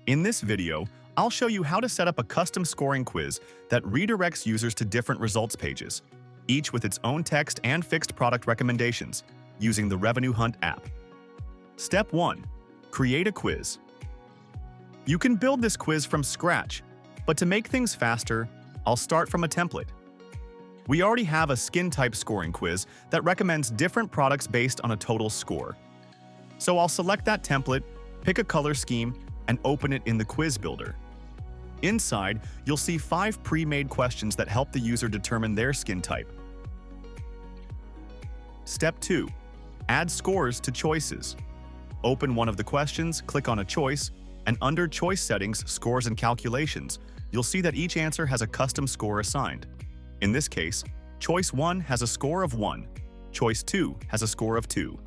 In this video, I'll show you how to set up a custom scoring quiz that redirects users to different results pages, each with its own text and fixed product recommendations, using the RevenueHunt app. Step 1. Create a quiz. You can build this quiz from scratch, but to make things faster, I'll start from a template. We already have a skin type scoring quiz that recommends different products based on a total score. So I'll select that template, pick a color scheme, and open it in the quiz builder. Inside, you'll see 5 pre-made questions that help the user determine their skin type. Step 2. Add scores to choices. Open one of the questions, click on a choice, and under Choice Settings, Scores and Calculations, you'll see that each answer has a custom score assigned. In this case, Choice 1 has a score of 1, Choice 2 has a score of 2,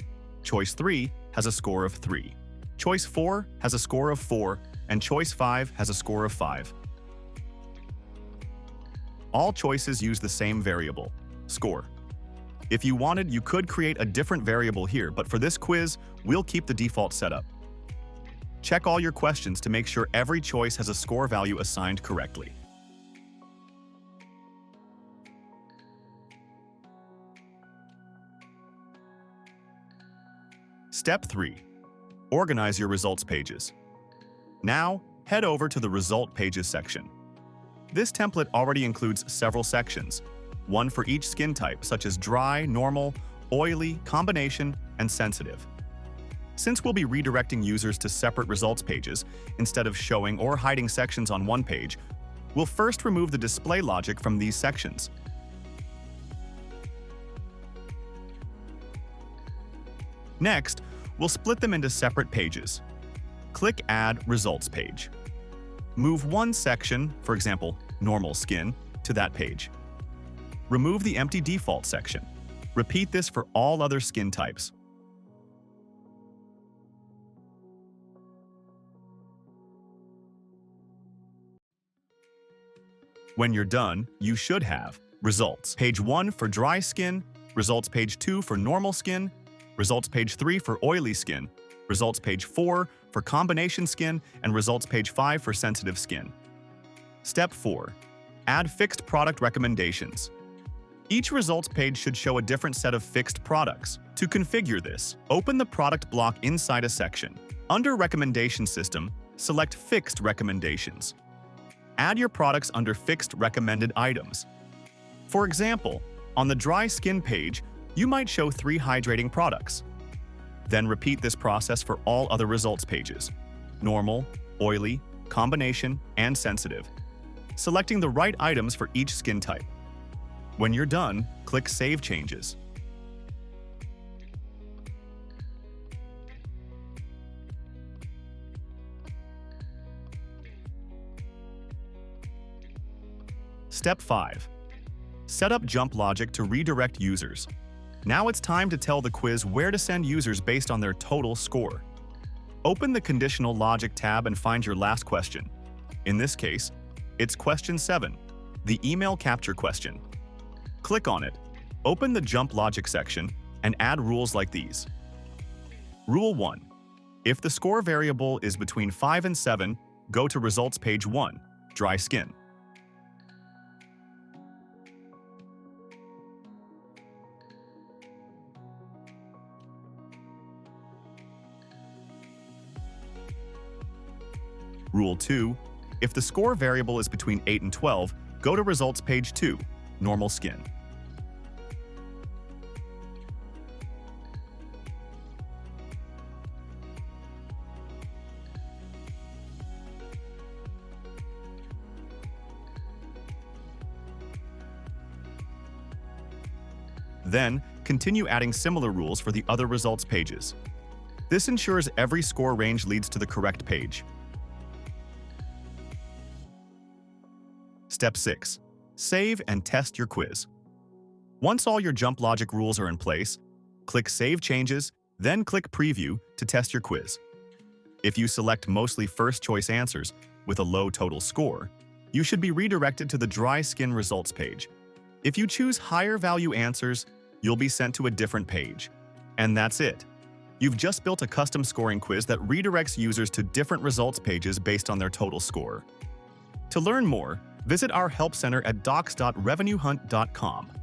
Choice 3 has a score of 3, Choice 4 has a score of 4, and Choice 5 has a score of 5. All choices use the same variable, score. If you wanted, you could create a different variable here, but for this quiz, we'll keep the default setup. Check all your questions to make sure every choice has a score value assigned correctly. Step 3. Organize your results pages. Now, head over to the Result Pages section. This template already includes several sections, one for each skin type, such as dry, normal, oily, combination, and sensitive. Since we'll be redirecting users to separate results pages, instead of showing or hiding sections on one page, we'll first remove the display logic from these sections. Next, we'll split them into separate pages. Click Add Results Page. Move one section, for example, normal skin, to that page. Remove the empty default section. Repeat this for all other skin types. When you're done, you should have Results Page 1 for dry skin, Results Page 2 for normal skin, Results Page 3 for oily skin, Results Page 4 for combination skin, and Results Page 5 for sensitive skin. Step 4. Add fixed product recommendations. Each results page should show a different set of fixed products. To configure this, open the product block inside a section. Under Recommendation System, select Fixed Recommendations. Add your products under Fixed Recommended Items. For example, on the dry skin page, you might show 3 hydrating products. Then repeat this process for all other results pages: normal, oily, combination, and sensitive, selecting the right items for each skin type. When you're done, click Save Changes. Step 5. Set up jump logic to redirect users. Now it's time to tell the quiz where to send users based on their total score. Open the Conditional Logic tab and find your last question. In this case, it's question 7, the email capture question. Click on it, open the Jump Logic section, and add rules like these. Rule 1. If the score variable is between 5 and 7, go to Results Page 1, Dry Skin. Rule 2. If the score variable is between 8 and 12, go to Results Page 2, Normal Skin. Then, continue adding similar rules for the other results pages. This ensures every score range leads to the correct page. Step 6. Save and test your quiz. Once all your jump logic rules are in place, click Save Changes, then click Preview to test your quiz. If you select mostly first choice answers with a low total score, you should be redirected to the dry skin results page. If you choose higher value answers, you'll be sent to a different page. And that's it. You've just built a custom scoring quiz that redirects users to different results pages based on their total score. To learn more, visit our Help Center at docs.revenuehunt.com.